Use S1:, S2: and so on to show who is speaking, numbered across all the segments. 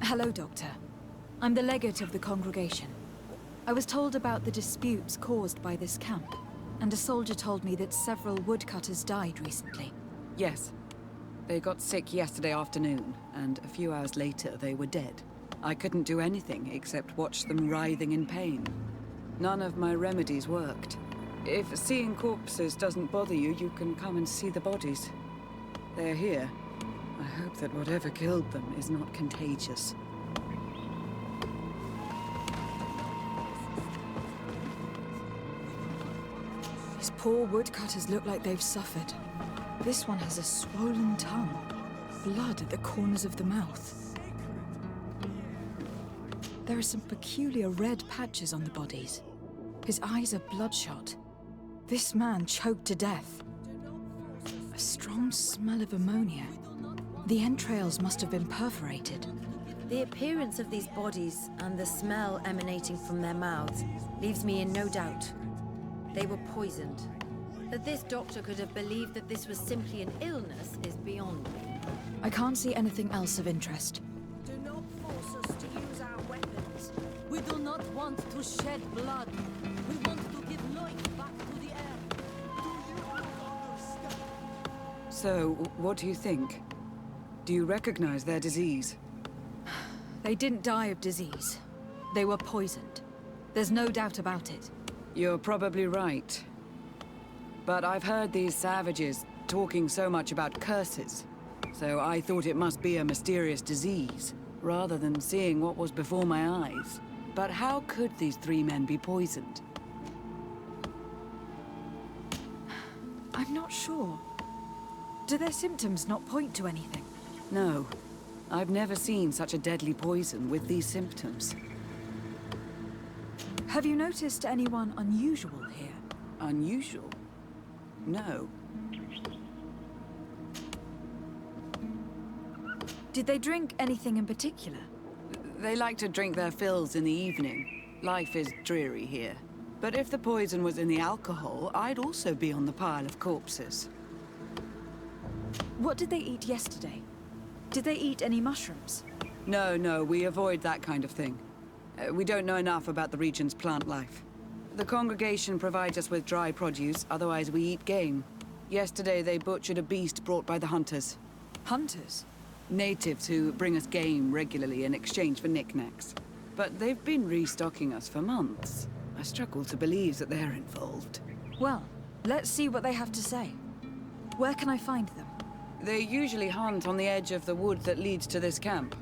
S1: Hello, Doctor. I'm the legate of the congregation. I was told about the disputes caused by this camp, and a soldier told me that several woodcutters died recently.
S2: Yes. They got sick yesterday afternoon, and a few hours later they were dead. I couldn't do anything except watch them writhing in pain. None of my remedies worked. If seeing corpses doesn't bother you, you can come and see the bodies. They're here. I hope that whatever killed them is not contagious.
S1: These poor woodcutters look like they've suffered. This one has a swollen tongue, blood at the corners of the mouth. There are some peculiar red patches on the bodies. His eyes are bloodshot. This man choked to death. A strong smell of ammonia. The entrails must have been perforated.
S3: The appearance of these bodies and the smell emanating from their mouths leaves me in no doubt. They were poisoned. That this doctor could have believed that this was simply an illness is beyond me.
S1: I can't see anything else of interest.
S4: Do not force us to use our weapons. We do not want to shed blood. We want to give life back to the air. Do you understand?
S2: So, what do you think? Do you recognize their disease?
S1: They didn't die of disease. They were poisoned. There's no doubt about it.
S2: You're probably right. But I've heard these savages talking so much about curses, so I thought it must be a mysterious disease, rather than seeing what was before my eyes. But how could these three men be poisoned?
S1: I'm not sure. Do their symptoms not point to anything?
S2: No. I've never seen such a deadly poison with these symptoms.
S1: Have you noticed anyone unusual here?
S2: Unusual? No.
S1: Did they drink anything in particular?
S2: They like to drink their fills in the evening. Life is dreary here. But if the poison was in the alcohol, I'd also be on the pile of corpses.
S1: What did they eat yesterday? Did they eat any mushrooms?
S2: No, we avoid that kind of thing. We don't know enough about the region's plant life. The congregation provides us with dry produce, otherwise we eat game. Yesterday they butchered a beast brought by the hunters.
S1: Hunters?
S2: Natives who bring us game regularly in exchange for knickknacks. But they've been restocking us for months. I struggle to believe that they're involved.
S1: Well, let's see what they have to say. Where can I find them?
S2: They usually hunt on the edge of the wood that leads to this camp.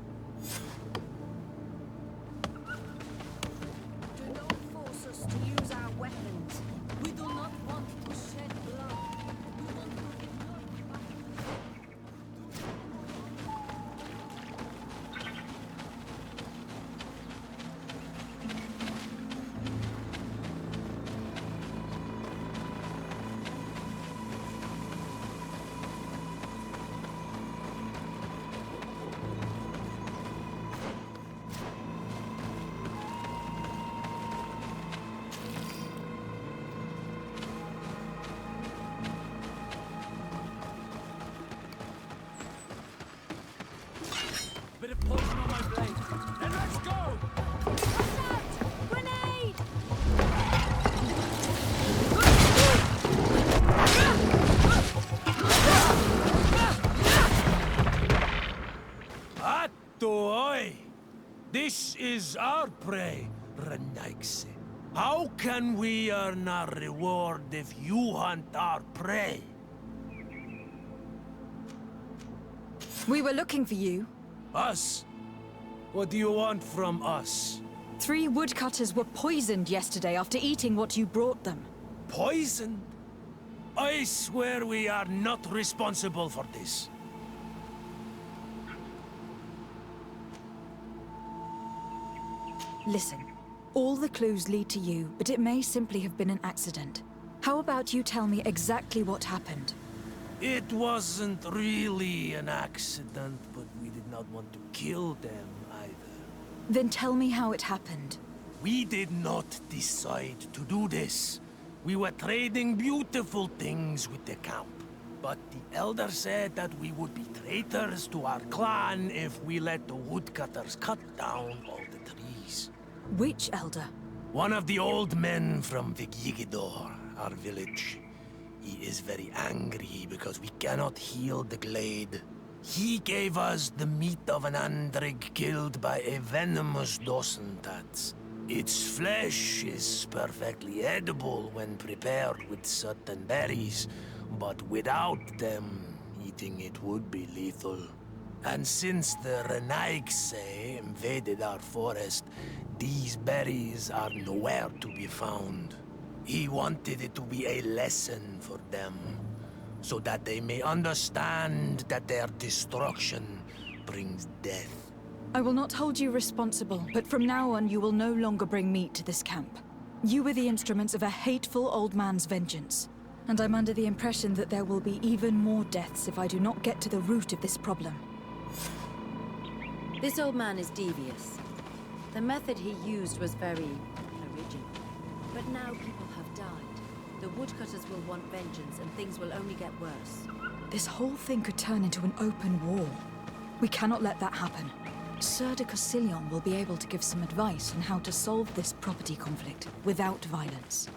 S4: Do not force us to use our weapons. We do not want to shed blood. We want to give life back.
S5: Bit of poison on my blade. Then let's go!
S4: Grenade!
S5: Atoi! This is our prey, Renaigse. How can we earn our reward if you hunt our prey?
S1: We were looking for you.
S5: Us? What do you want from us?
S1: 3 woodcutters were poisoned yesterday after eating what you brought them.
S5: Poison? I swear we are not responsible for this.
S1: Listen, all the clues lead to you, but it may simply have been an accident. How about you tell me exactly what happened?
S5: It wasn't really an accident, but we did not want to kill them either.
S1: Then tell me how it happened.
S5: We did not decide to do this. We were trading beautiful things with the camp. But the elder said that we would be traitors to our clan if we let the woodcutters cut down all the trees.
S1: Which elder?
S5: One of the old men from Vigigidor, our village. He is very angry because we cannot heal the glade. He gave us the meat of an andrig killed by a venomous dosentats. Its flesh is perfectly edible when prepared with certain berries, but without them, eating it would be lethal. And since the Renaigse invaded our forest, these berries are nowhere to be found. He wanted it to be a lesson for them, so that they may understand that their destruction brings death.
S1: I will not hold you responsible, but from now on you will no longer bring meat to this camp. You were the instruments of a hateful old man's vengeance, and I'm under the impression that there will be even more deaths if I do not get to the root of this problem.
S3: This old man is devious. The method he used was very original. But now people have died. The woodcutters will want vengeance, and things will only get worse.
S1: This whole thing could turn into an open war. We cannot let that happen. Sir de Cosillon will be able to give some advice on how to solve this property conflict without violence.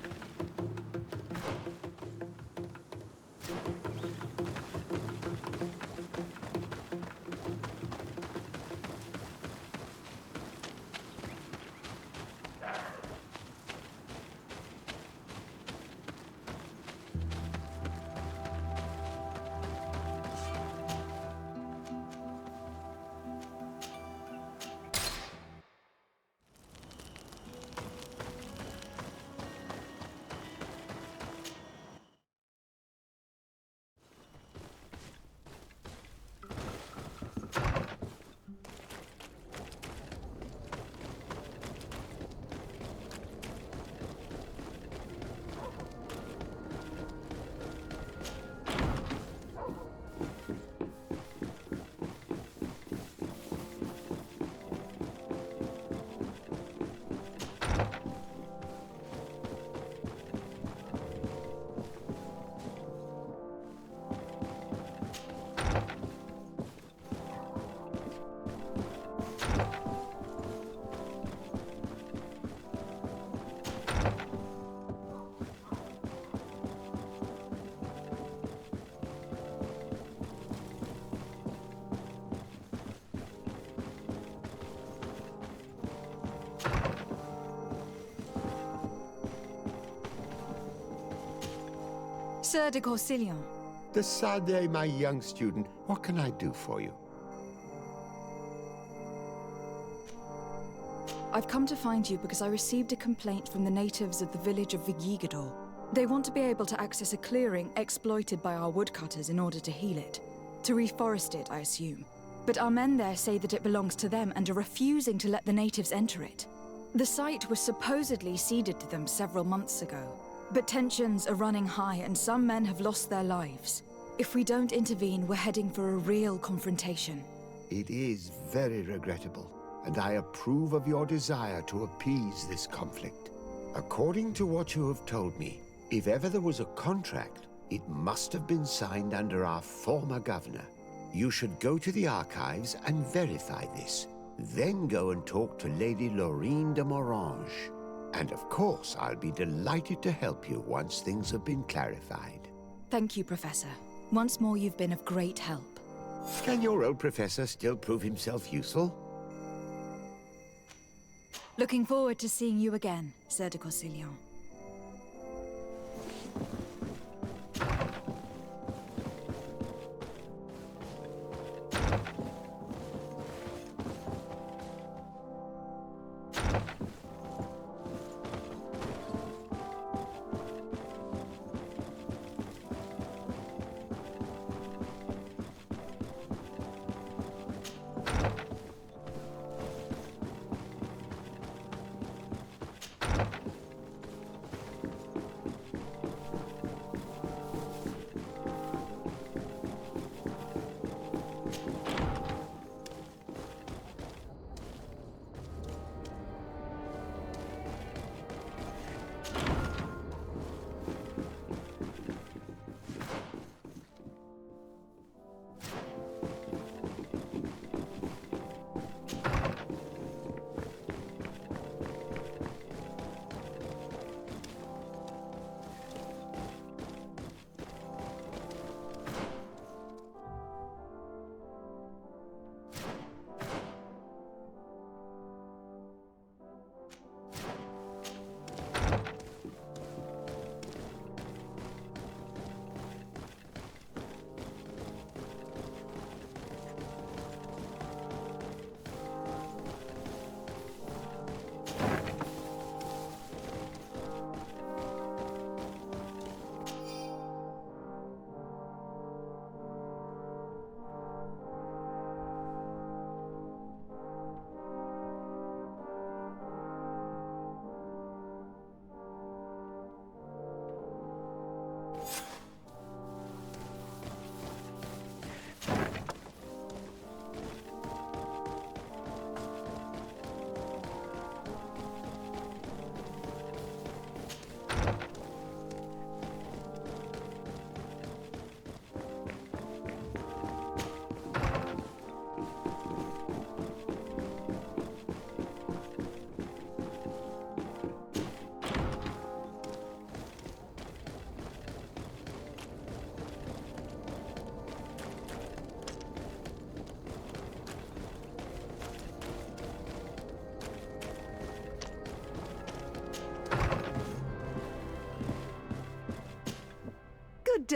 S1: Sir de Cosillon.
S6: Decidez, my young student, what can I do for you?
S1: I've come to find you because I received a complaint from the natives of the village of Vigigador. They want to be able to access a clearing exploited by our woodcutters in order to heal it. To reforest it, I assume. But our men there say that it belongs to them and are refusing to let the natives enter it. The site was supposedly ceded to them several months ago. But tensions are running high and some men have lost their lives. If we don't intervene, we're heading for a real confrontation.
S6: It is very regrettable, and I approve of your desire to appease this conflict. According to what you have told me, if ever there was a contract, it must have been signed under our former governor. You should go to the archives and verify this. Then go and talk to Lady Laurine de Morange. And of course, I'll be delighted to help you once things have been clarified.
S1: Thank you, Professor. Once more, you've been of great help.
S6: Can your old professor still prove himself useful?
S1: Looking forward to seeing you again, Sir de Cosillon.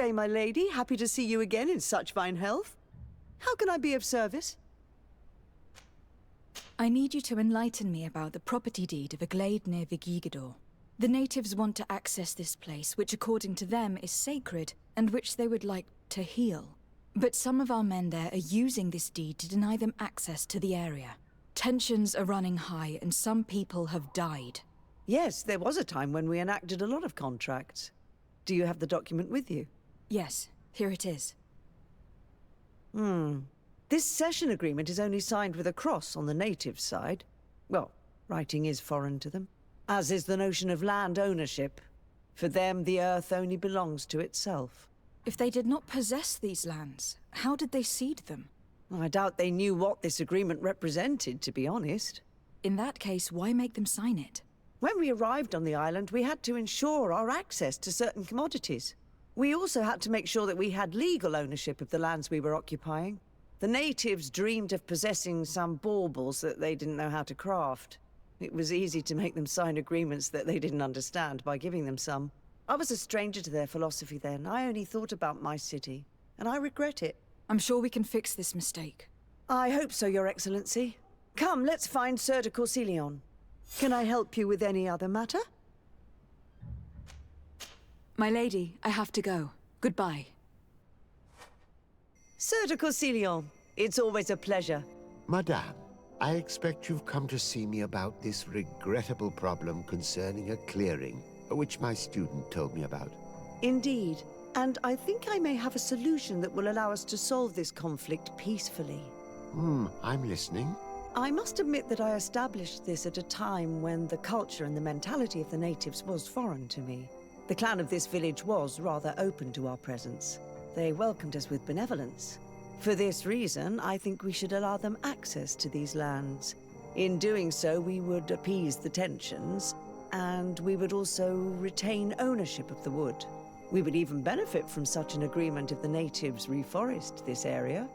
S7: day, my lady. Happy to see you again in such fine health. How can I be of service?
S1: I need you to enlighten me about the property deed of a glade near Vigigidor. The natives want to access this place, which according to them is sacred, and which they would like to heal. But some of our men there are using this deed to deny them access to the area. Tensions are running high, and some people have died.
S7: Yes, there was a time when we enacted a lot of contracts. Do you have the document with you?
S1: Yes, here it is.
S7: This cession agreement is only signed with a cross on the native side. Well, writing is foreign to them, as is the notion of land ownership. For them, the earth only belongs to itself.
S1: If they did not possess these lands, how did they cede them?
S7: I doubt they knew what this agreement represented, to be honest.
S1: In that case, why make them sign it?
S7: When we arrived on the island, we had to ensure our access to certain commodities. We also had to make sure that we had legal ownership of the lands we were occupying. The natives dreamed of possessing some baubles that they didn't know how to craft. It was easy to make them sign agreements that they didn't understand by giving them some. I was a stranger to their philosophy then. I only thought about my city, and I regret it.
S1: I'm sure we can fix this mistake.
S7: I hope so, Your Excellency. Come, let's find Sir de Corsilion. Can I help you with any other matter?
S1: My lady, I have to go. Goodbye.
S7: Sir de Corsilion, it's always a pleasure.
S6: Madame, I expect you've come to see me about this regrettable problem concerning a clearing, which my student told me about.
S7: Indeed. And I think I may have a solution that will allow us to solve this conflict peacefully.
S6: I'm listening.
S7: I must admit that I established this at a time when the culture and the mentality of the natives was foreign to me. The clan of this village was rather open to our presence. They welcomed us with benevolence. For this reason, I think we should allow them access to these lands. In doing so, we would appease the tensions, and we would also retain ownership of the wood. We would even benefit from such an agreement if the natives reforest this area.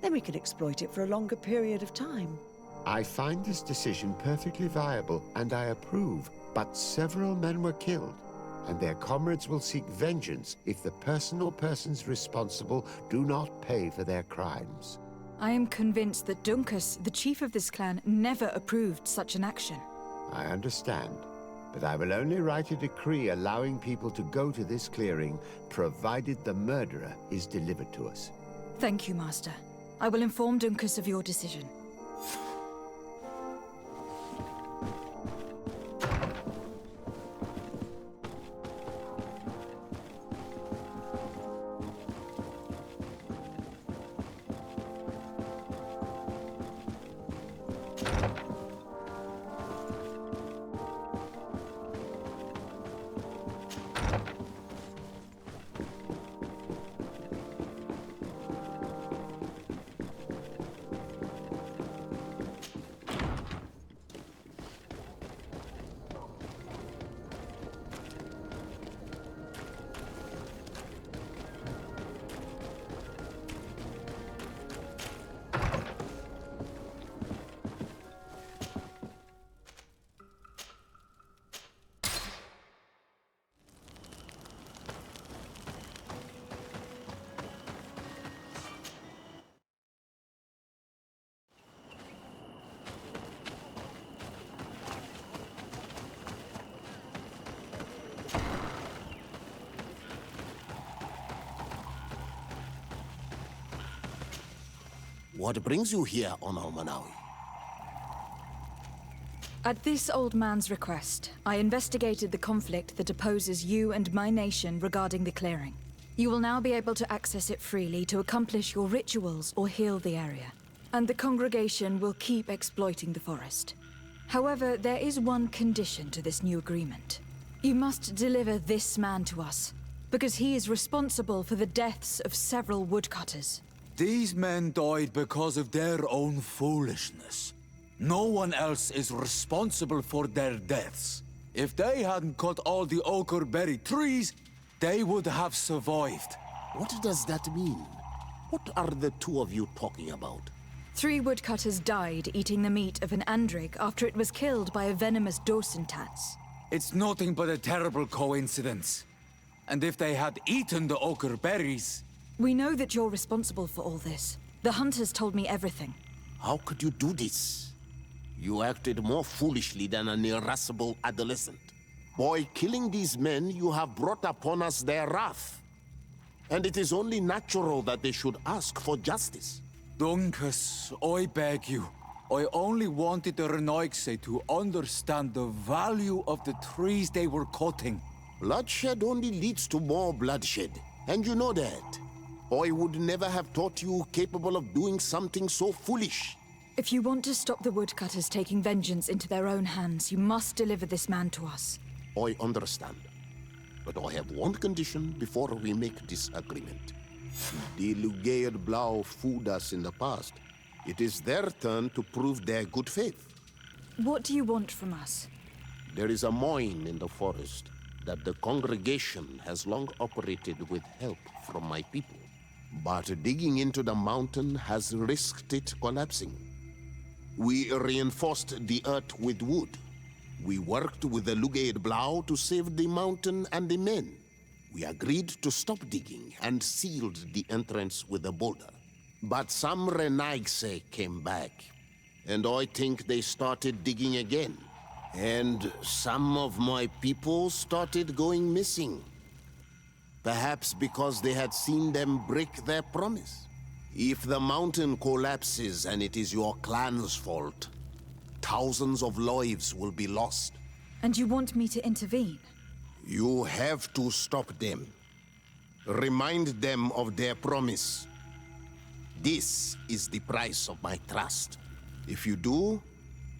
S7: Then we could exploit it for a longer period of time.
S6: I find this decision perfectly viable, and I approve, but several men were killed, and their comrades will seek vengeance if the person or persons responsible do not pay for their crimes.
S1: I am convinced that Dunkus, the chief of this clan, never approved such an action.
S6: I understand, but I will only write a decree allowing people to go to this clearing, provided the murderer is delivered to us.
S1: Thank you, Master. I will inform Dunkus of your decision.
S8: What brings you here, Honor Manawi?
S1: At this old man's request, I investigated the conflict that opposes you and my nation regarding the clearing. You will now be able to access it freely to accomplish your rituals or heal the area. And the congregation will keep exploiting the forest. However, there is one condition to this new agreement. You must deliver this man to us, because he is responsible for the deaths of several woodcutters.
S9: These men died because of their own foolishness. No one else is responsible for their deaths. If they hadn't cut all the ochre-berry trees, they would have survived.
S8: What does that mean? What are the two of you talking about?
S1: 3 woodcutters died eating the meat of an andrig after it was killed by a venomous dosentats.
S9: It's nothing but a terrible coincidence. And if they had eaten the ochre berries...
S1: We know that you're responsible for all this. The hunters told me everything.
S8: How could you do this? You acted more foolishly than an irascible adolescent. By killing these men, you have brought upon us their wrath. And it is only natural that they should ask for justice.
S9: Dunkus, I beg you. I only wanted the Renoixe to understand the value of the trees they were cutting.
S8: Bloodshed only leads to more bloodshed, and you know that. I would never have thought you capable of doing something so foolish.
S1: If you want to stop the woodcutters taking vengeance into their own hands, you must deliver this man to us.
S8: I understand. But I have one condition before we make this agreement. The Lugaid Blau fooled us in the past. It is their turn to prove their good faith.
S1: What do you want from us?
S8: There is a mine in the forest that the congregation has long operated with help from my people. But digging into the mountain has risked it collapsing. We reinforced the earth with wood. We worked with the Lugaid Blau to save the mountain and the men. We agreed to stop digging and sealed the entrance with a boulder. But some Renaigse came back, and I think they started digging again. And some of my people started going missing. Perhaps because they had seen them break their promise. If the mountain collapses and it is your clan's fault, thousands of lives will be lost.
S1: And you want me to intervene?
S8: You have to stop them. Remind them of their promise. This is the price of my trust. If you do,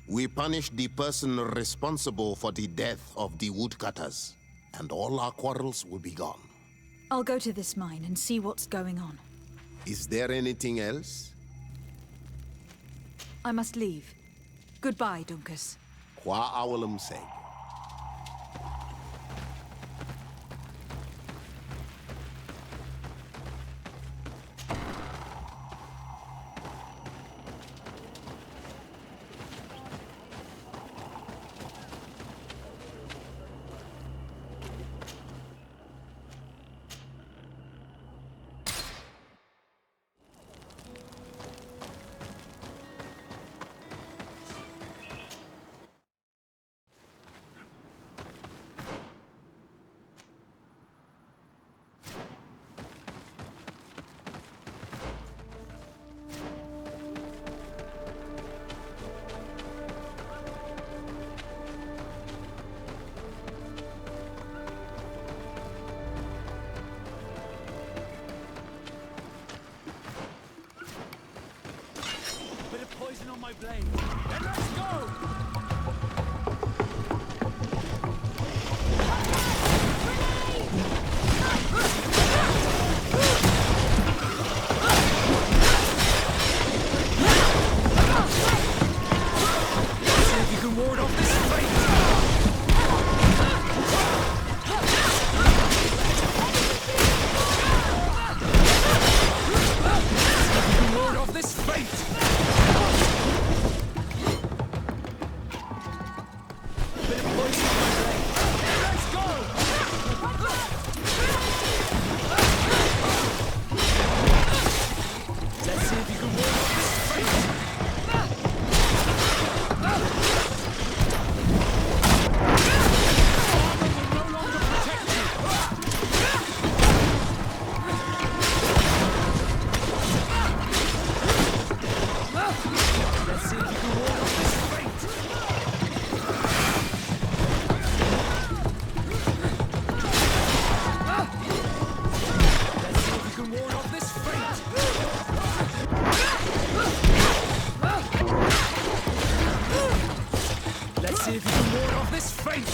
S8: we punish the person responsible for the death of the woodcutters, and all our quarrels will be gone.
S1: I'll go to this mine and see what's going on.
S8: Is there anything else?
S1: I must leave. Goodbye, Dunkus.
S8: Qua awalum seg.
S9: On my blade. Then let's go! See if you can ward off this fate! Ward off this fate! See if you can ward off this fate!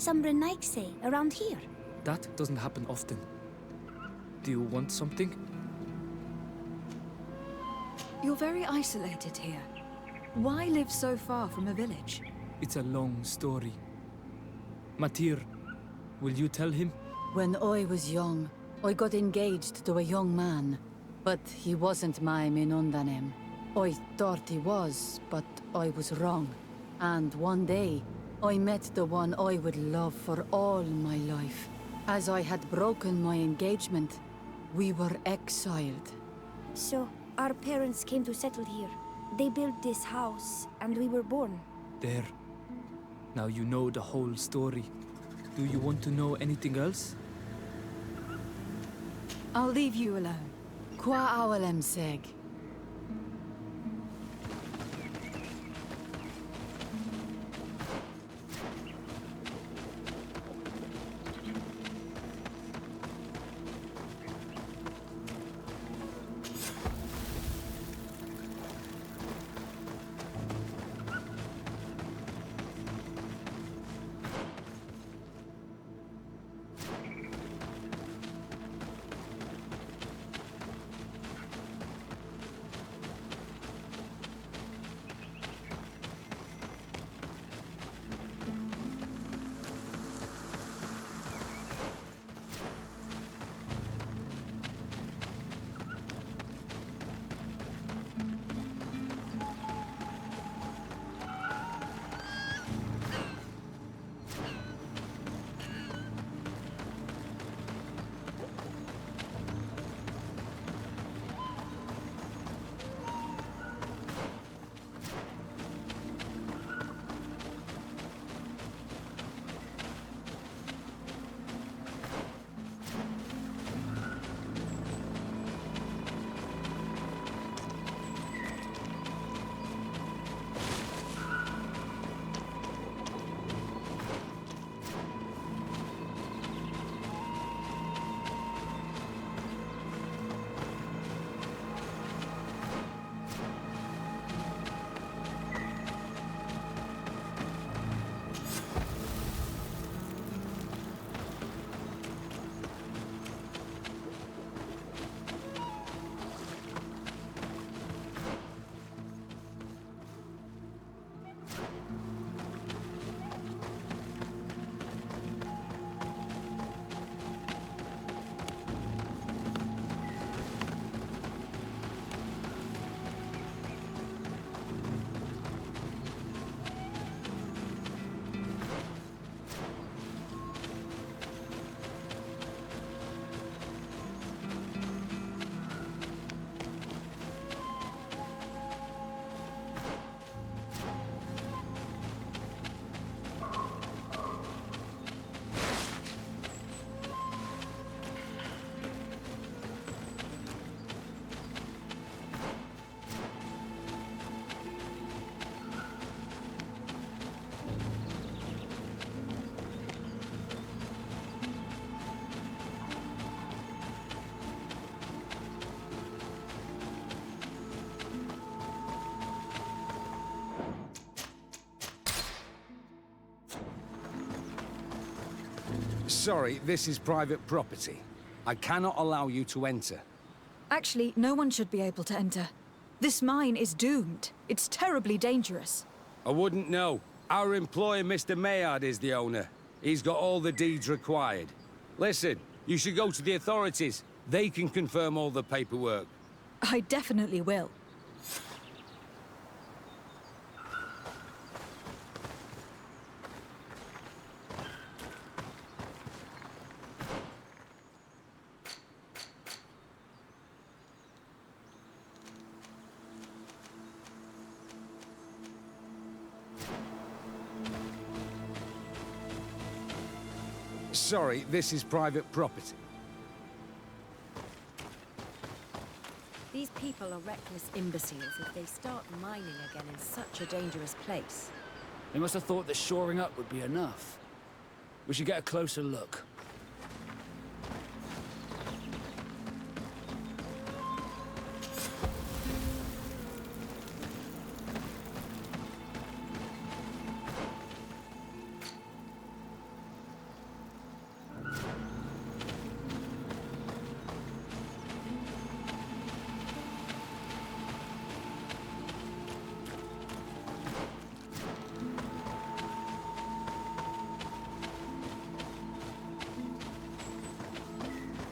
S10: some Renaigse around here?
S11: That doesn't happen often. Do you want something?
S1: You're very isolated here. Why live so far from a village?
S11: It's a long story. Matir, will you tell him?
S12: When I was young, I got engaged to a young man. But he wasn't my Minundanem. I thought he was, but I was wrong. And one day, I met the one I would love for all my life. As I had broken my engagement, we were exiled.
S10: So, our parents came to settle here. They built this house, and we were born.
S11: There. Now you know the whole story. Do you want to know anything else?
S1: I'll leave you alone.
S12: Qua awalem seg.
S13: Sorry, this is private property. I cannot allow you to enter.
S1: Actually, no one should be able to enter. This mine is doomed. It's terribly dangerous.
S13: I wouldn't know. Our employer, Mr. Maillard, is the owner. He's got all the deeds required. Listen, you should go to the authorities. They can confirm all the paperwork.
S1: I definitely will.
S13: Sorry, this is private property.
S3: These people are reckless imbeciles if they start mining again in such a dangerous place.
S14: They must have thought that shoring up would be enough. We should get a closer look.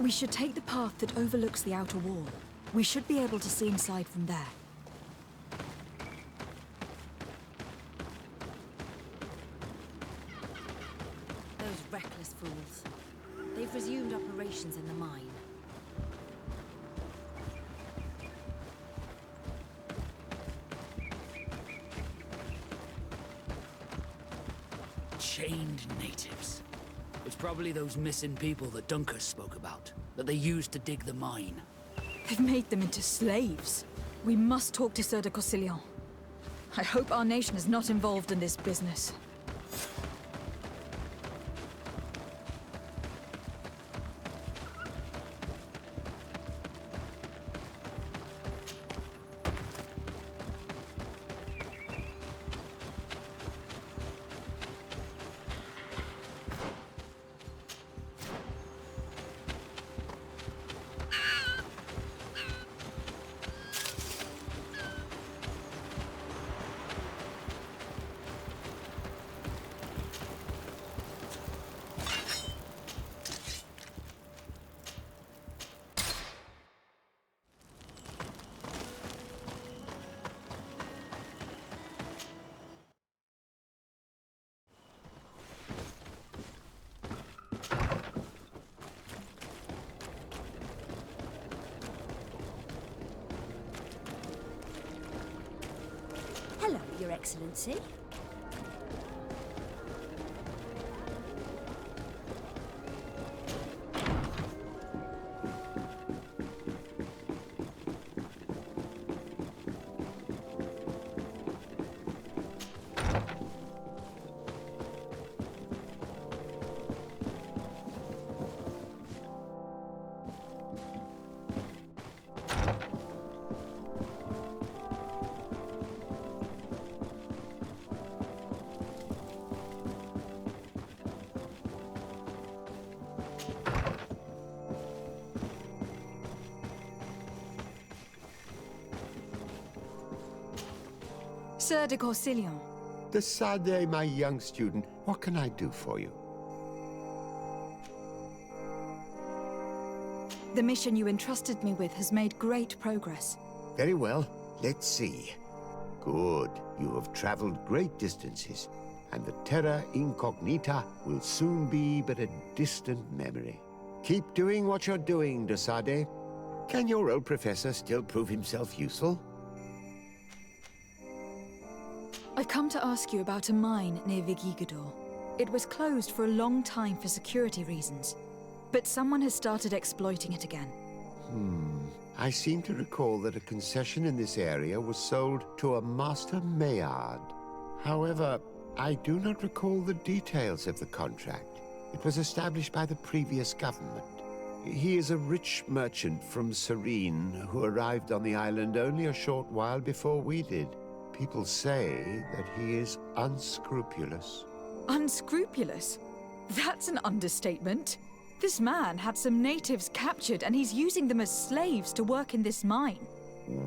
S1: We should take the path that overlooks the outer wall. We should be able to see inside from there.
S3: Those reckless fools. They've resumed operations in the mine.
S14: Chained natives. It's probably those missing people that Dunker spoke about, that they used to dig the mine.
S1: They've made them into slaves. We must talk to Sir de Corsillon. I hope our nation is not involved in this business.
S10: Hello, Your Excellency.
S1: Sir de Corsillon.
S6: De Sade, my young student, what can I do for you?
S1: The mission you entrusted me with has made great progress.
S6: Very well. Let's see. Good. You have traveled great distances, and the Terra Incognita will soon be but a distant memory. Keep doing what you're doing, de Sade. Can your old professor still prove himself useful?
S1: I've come to ask you about a mine near Vigigador. It was closed for a long time for security reasons, but someone has started exploiting it again.
S6: I seem to recall that a concession in this area was sold to a Master Maillard. However, I do not recall the details of the contract. It was established by the previous government. He is a rich merchant from Serene who arrived on the island only a short while before we did. People say that he is unscrupulous.
S1: Unscrupulous? That's an understatement. This man had some natives captured and he's using them as slaves to work in this mine.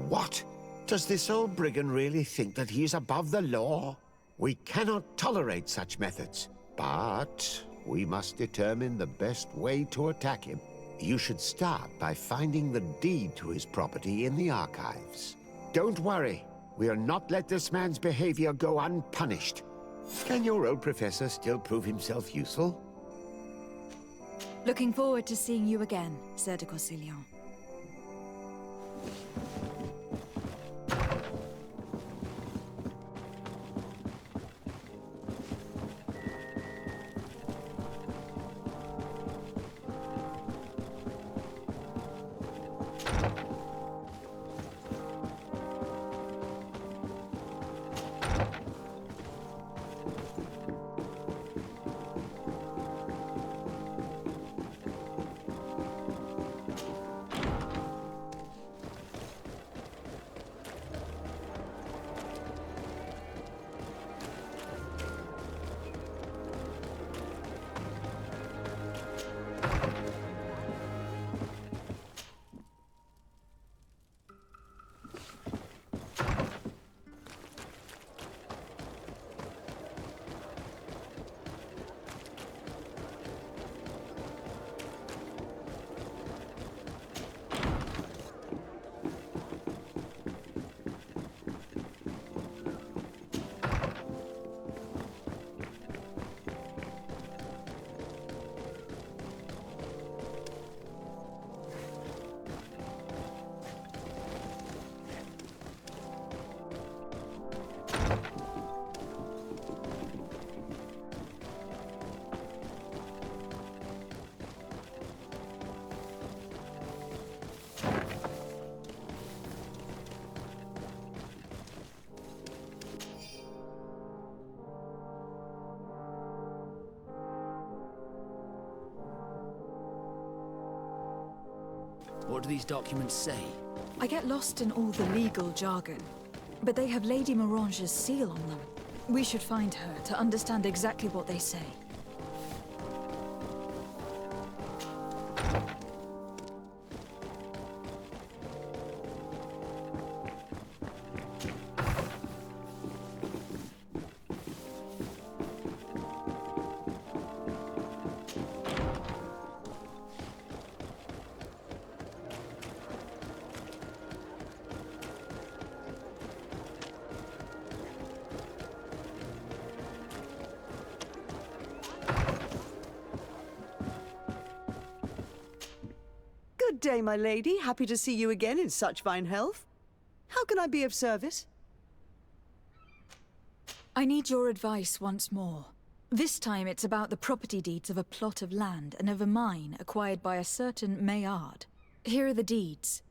S6: What? Does this old brigand really think that he is above the law? We cannot tolerate such methods. But we must determine the best way to attack him. You should start by finding the deed to his property in the archives. Don't worry. We'll not let this man's behavior go unpunished. Can your old professor still prove himself useful?
S1: Looking forward to seeing you again, Sir de Corsillon.
S14: What do these documents say?
S1: I get lost in all the legal jargon, but they have Lady Morange's seal on them. We should find her to understand exactly what they say.
S7: Good day, my lady. Happy to see you again in such fine health. How can I be of service?
S1: I need your advice once more. This time it's about the property deeds of a plot of land and of a mine acquired by a certain Maillard. Here are the deeds.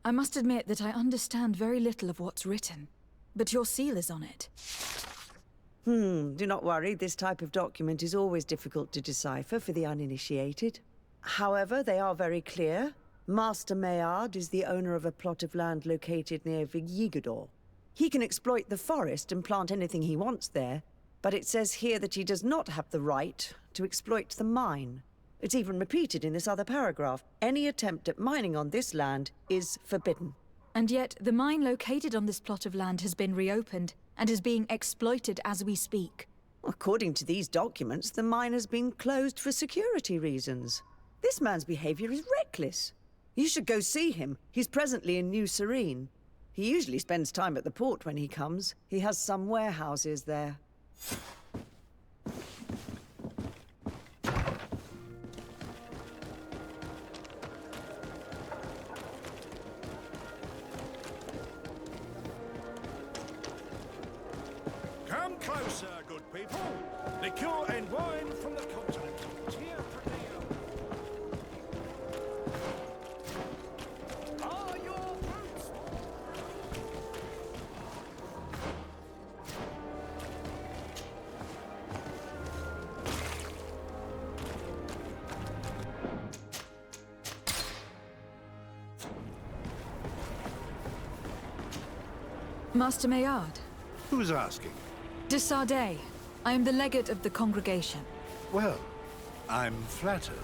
S1: I must admit that I understand very little of what's written, but your seal is on it.
S7: Do not worry. This type of document is always difficult to decipher for the uninitiated. However, they are very clear. Master Maillard is the owner of a plot of land located near Vigigador. He can exploit the forest and plant anything he wants there, but it says here that he does not have the right to exploit the mine. It's even repeated in this other paragraph. Any attempt at mining on this land is forbidden.
S1: And yet, the mine located on this plot of land has been reopened and is being exploited as we speak.
S7: According to these documents, the mine has been closed for security reasons. This man's behavior is reckless. You should go see him. He's presently in New Serene. He usually spends time at the port when he comes. He has some warehouses there.
S15: Come closer, good people. Liqueur and wine from the continent. Here for are your fruits?
S1: Master Maillard.
S15: Who's asking?
S1: De Sardet. I am the legate of the congregation.
S15: Well, I'm flattered.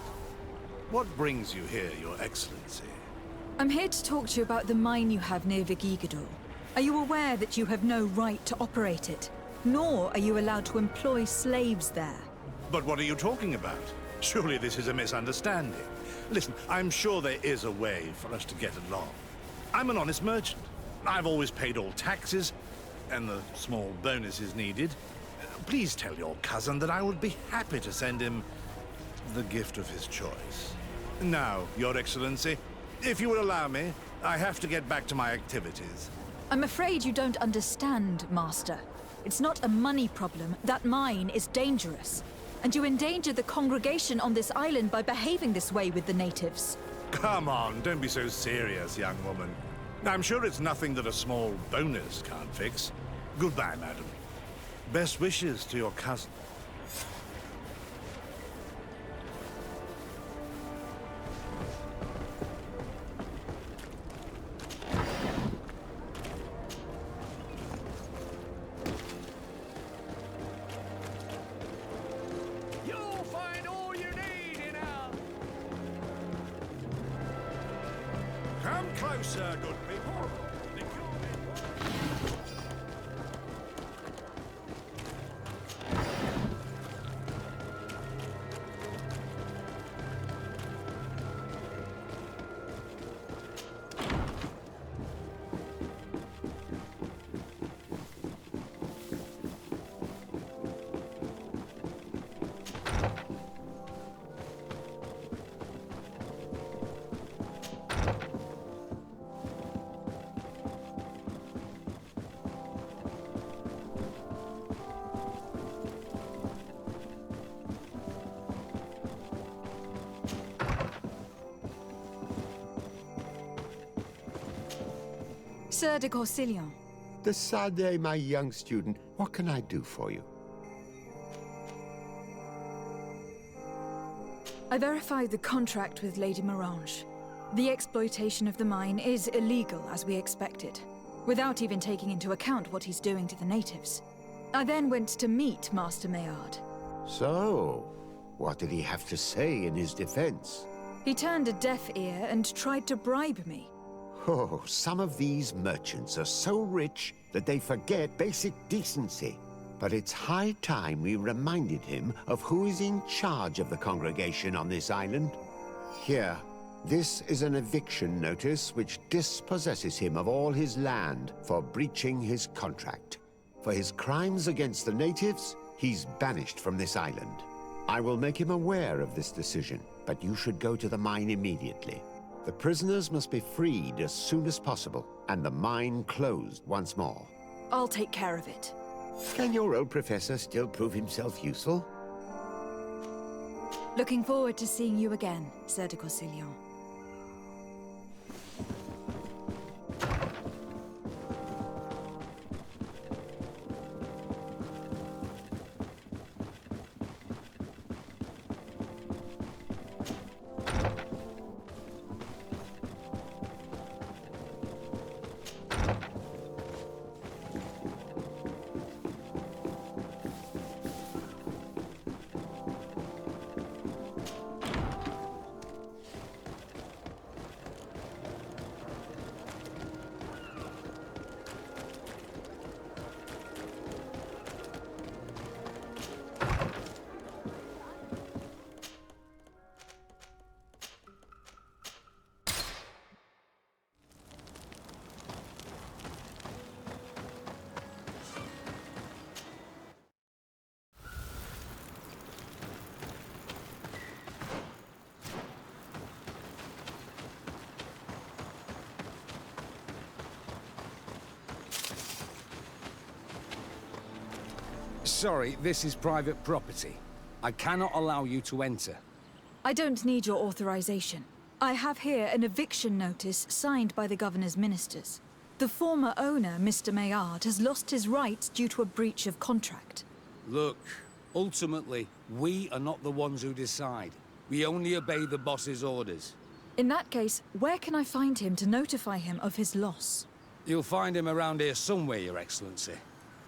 S15: What brings you here, Your Excellency?
S1: I'm here to talk to you about the mine you have near Vigigador. Are you aware that you have no right to operate it? Nor are you allowed to employ slaves there?
S15: But what are you talking about? Surely this is a misunderstanding. Listen, I'm sure there is a way for us to get along. I'm an honest merchant. I've always paid all taxes, and the small bonuses needed. Please tell your cousin that I would be happy to send him the gift of his choice. Now, Your Excellency, if you will allow me, I have to get back to my activities.
S1: I'm afraid you don't understand, Master. It's not a money problem. That mine is dangerous. And you endanger the congregation on this island by behaving this way with the natives.
S15: Come on, don't be so serious, young woman. I'm sure it's nothing that a small bonus can't fix. Goodbye, madam. Best wishes to your cousin.
S4: You'll find all you need in our...
S15: Come closer, good people.
S1: Sir de Corsillon.
S6: De Sardet, my young student, what can I do for you?
S1: I verified the contract with Lady Morange. The exploitation of the mine is illegal, as we expected, without even taking into account what he's doing to the natives. I then went to meet Master Maillard.
S6: So, what did he have to say in his defense?
S1: He turned a deaf ear and tried to bribe me.
S6: Oh, some of these merchants are so rich that they forget basic decency. But it's high time we reminded him of who is in charge of the congregation on this island. Here, this is an eviction notice which dispossesses him of all his land for breaching his contract. For his crimes against the natives, he's banished from this island. I will make him aware of this decision, but you should go to the mine immediately. The prisoners must be freed as soon as possible, and the mine closed once more.
S1: I'll take care of it.
S6: Can your old professor still prove himself useful?
S1: Looking forward to seeing you again, Sir de Corsillon.
S13: Sorry, this is private property. I cannot allow you to enter.
S1: I don't need your authorization. I have here an eviction notice signed by the governor's ministers. The former owner, Mr. Maillard, has lost his rights due to a breach of contract.
S13: Look, ultimately, we are not the ones who decide. We only obey the boss's orders.
S1: In that case, where can I find him to notify him of his loss?
S13: You'll find him around here somewhere, Your Excellency.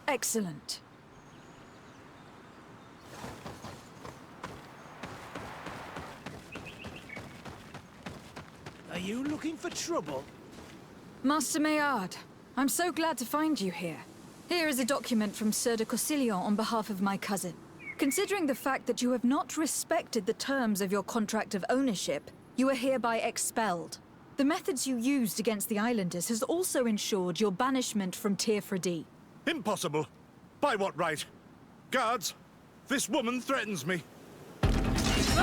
S1: Excellent.
S14: Are you looking for trouble?
S1: Master Maillard, I'm so glad to find you here. Here is a document from Sir de Corsillon on behalf of my cousin. Considering the fact that you have not respected the terms of your contract of ownership, you are hereby expelled. The methods you used against the islanders has also ensured your banishment from Tirfredi.
S15: Impossible. By what right? Guards, this woman threatens me.
S14: Let's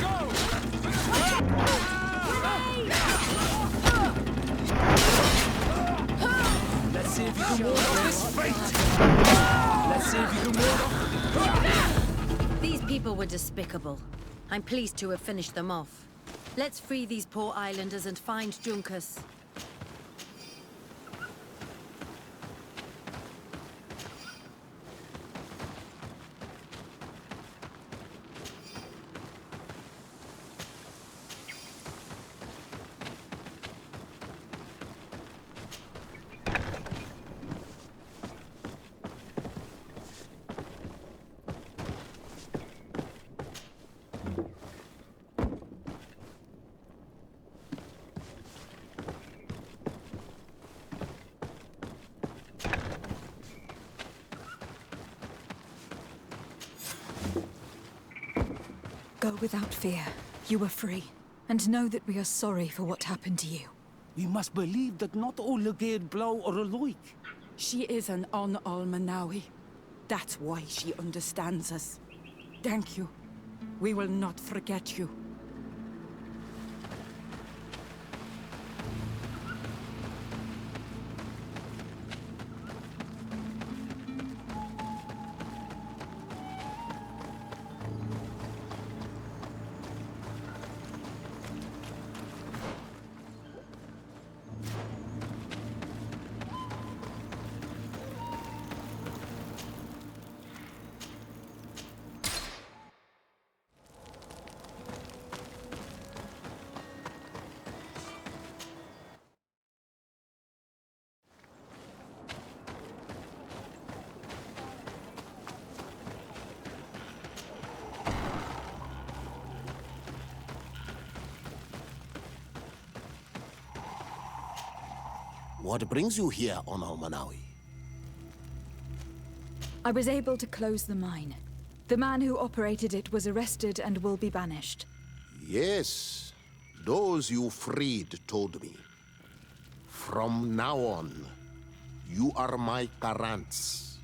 S14: go! Let's see if you can ward off this fate! Let's see if you can ward off...
S3: These people were despicable. I'm pleased to have finished them off. Let's free these poor islanders and find Juncus.
S1: Go without fear. You are free. And know that we are sorry for what happened to you.
S13: We must believe that not all Legade Blow are alike.
S16: She is an Almanawi. That's why she understands us. Thank you. We will not forget you.
S8: What brings you here on Almanawi?
S1: I was able to close the mine. The man who operated it was arrested and will be banished.
S8: Yes, those you freed told me. From now on, you are my Karants,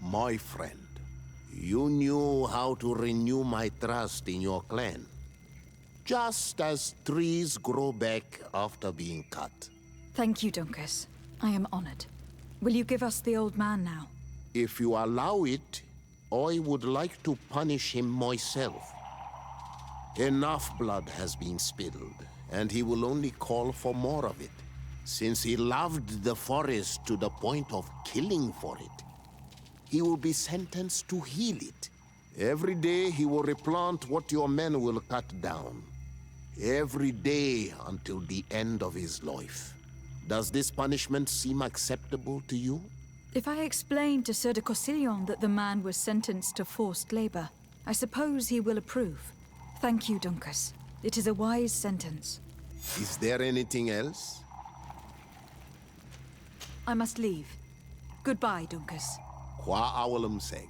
S8: my friend. You knew how to renew my trust in your clan. Just as trees grow back after being cut.
S1: Thank you, Dunkus. I am honored. Will you give us the old man now?
S8: If you allow it, I would like to punish him myself. Enough blood has been spilled, and he will only call for more of it, since he loved the forest to the point of killing for it. He will be sentenced to heal it. Every day he will replant what your men will cut down. Every day until the end of his life. Does this punishment seem acceptable to you?
S1: If I explain to Sir de Corsillon that the man was sentenced to forced labor, I suppose he will approve. Thank you, Dunkus. It is a wise sentence.
S8: Is there anything else?
S1: I must leave. Goodbye, Dunkus.
S8: Qua awalum seg.